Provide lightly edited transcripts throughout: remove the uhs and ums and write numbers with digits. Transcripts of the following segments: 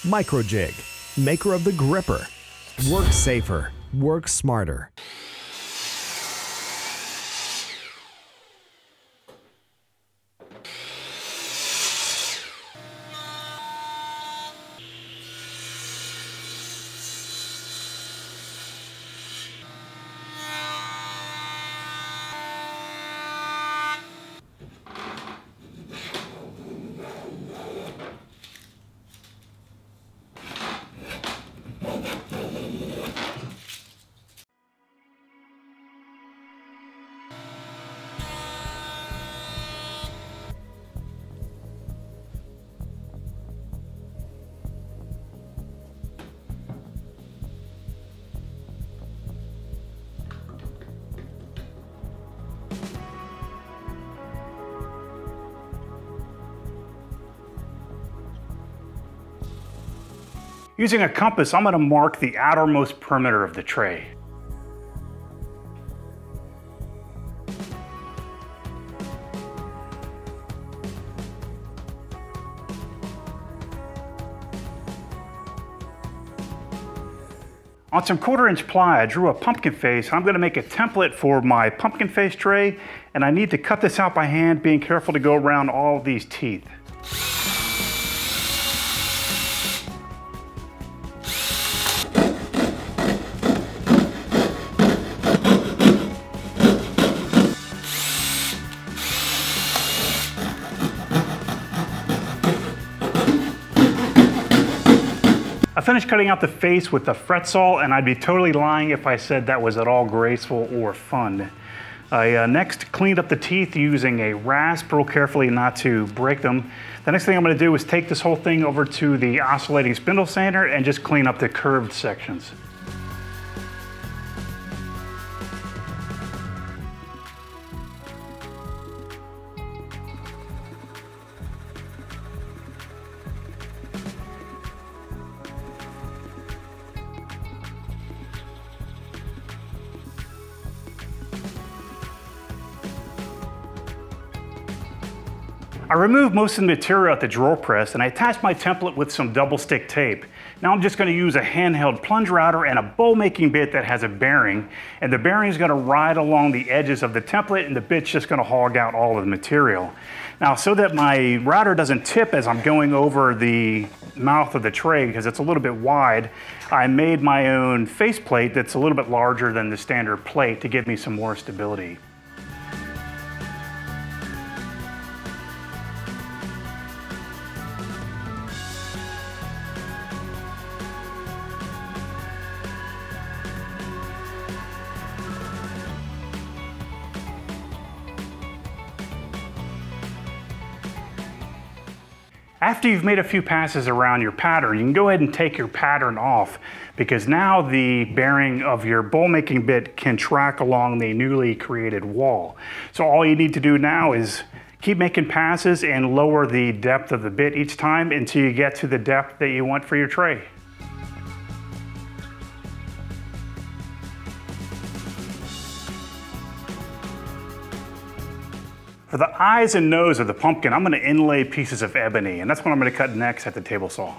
Micro Jig, maker of the gripper. Work safer, work smarter. Using a compass, I'm going to mark the outermost perimeter of the tray. On some 1/4" ply, I drew a pumpkin face. I'm going to make a template for my pumpkin face tray, and I need to cut this out by hand, being careful to go around all of these teeth. I finished cutting out the face with the fret saw, and I'd be totally lying if I said that was at all graceful or fun. I next cleaned up the teeth using a rasp real carefully not to break them. The next thing I'm going to do is take this whole thing over to the oscillating spindle sander and just clean up the curved sections. I removed most of the material at the drawer press and I attached my template with some double stick tape. Now I'm just going to use a handheld plunge router and a bowl making bit that has a bearing, and the bearing is going to ride along the edges of the template and the bit's just going to hog out all of the material. Now, so that my router doesn't tip as I'm going over the mouth of the tray because it's a little bit wide, I made my own faceplate that's a little bit larger than the standard plate to give me some more stability. After you've made a few passes around your pattern, you can go ahead and take your pattern off, because now the bearing of your bowl making bit can track along the newly created wall. So all you need to do now is keep making passes and lower the depth of the bit each time until you get to the depth that you want for your tray. For the eyes and nose of the pumpkin, I'm going to inlay pieces of ebony, and that's what I'm going to cut next at the table saw.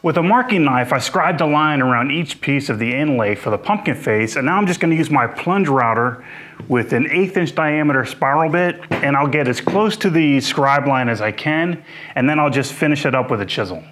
With a marking knife, I scribed a line around each piece of the inlay for the pumpkin face, and now I'm just going to use my plunge router with an 1/8" diameter spiral bit, and I'll get as close to the scribe line as I can, and then I'll just finish it up with a chisel.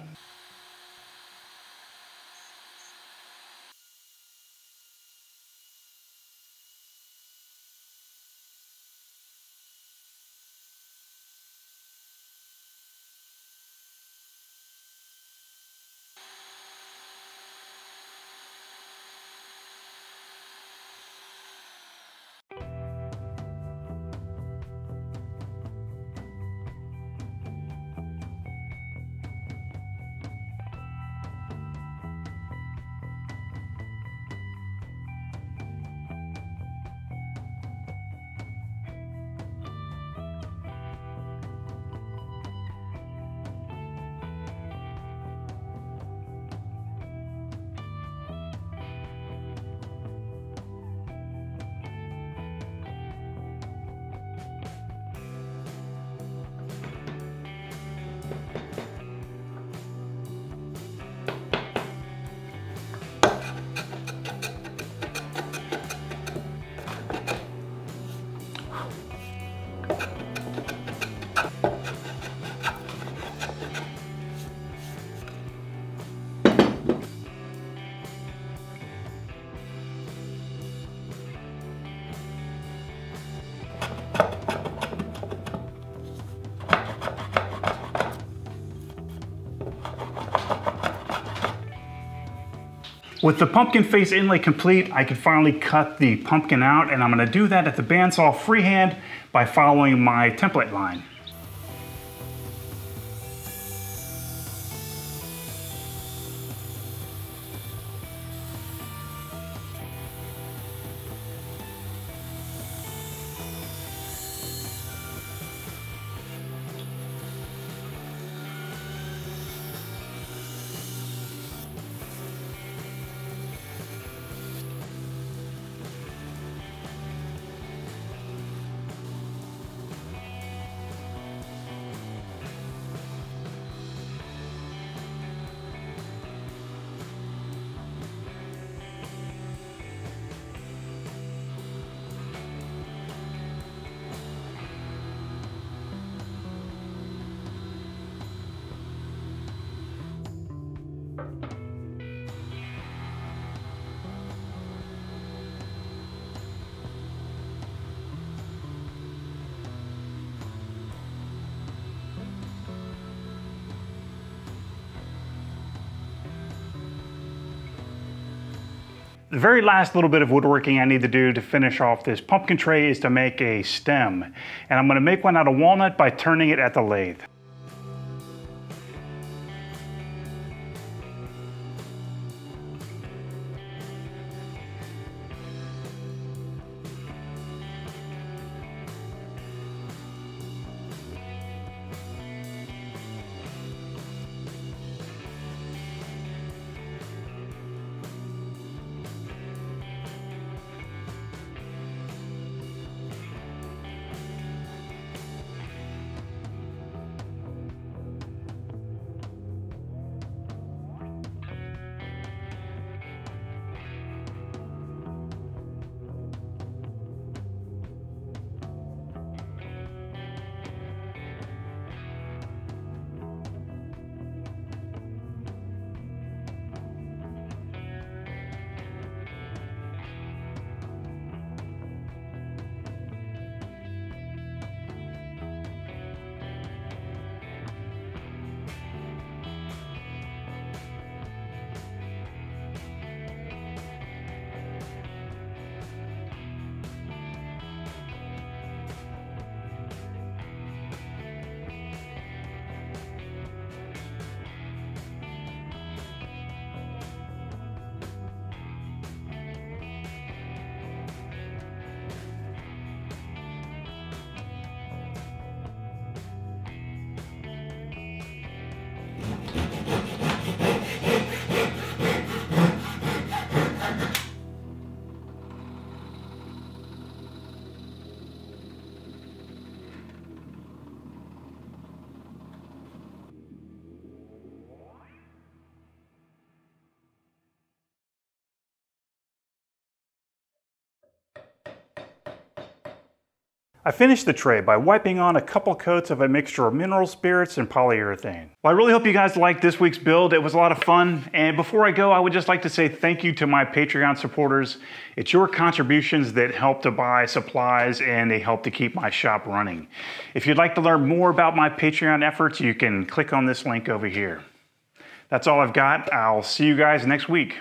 With the pumpkin face inlay complete, I can finally cut the pumpkin out, and I'm gonna do that at the bandsaw freehand by following my template line. The very last little bit of woodworking I need to do to finish off this pumpkin tray is to make a stem. And I'm going to make one out of walnut by turning it at the lathe. I finished the tray by wiping on a couple coats of a mixture of mineral spirits and polyurethane. Well, I really hope you guys liked this week's build. It was a lot of fun. And before I go, I would just like to say thank you to my Patreon supporters. It's your contributions that help to buy supplies and they help to keep my shop running. If you'd like to learn more about my Patreon efforts, you can click on this link over here. That's all I've got. I'll see you guys next week.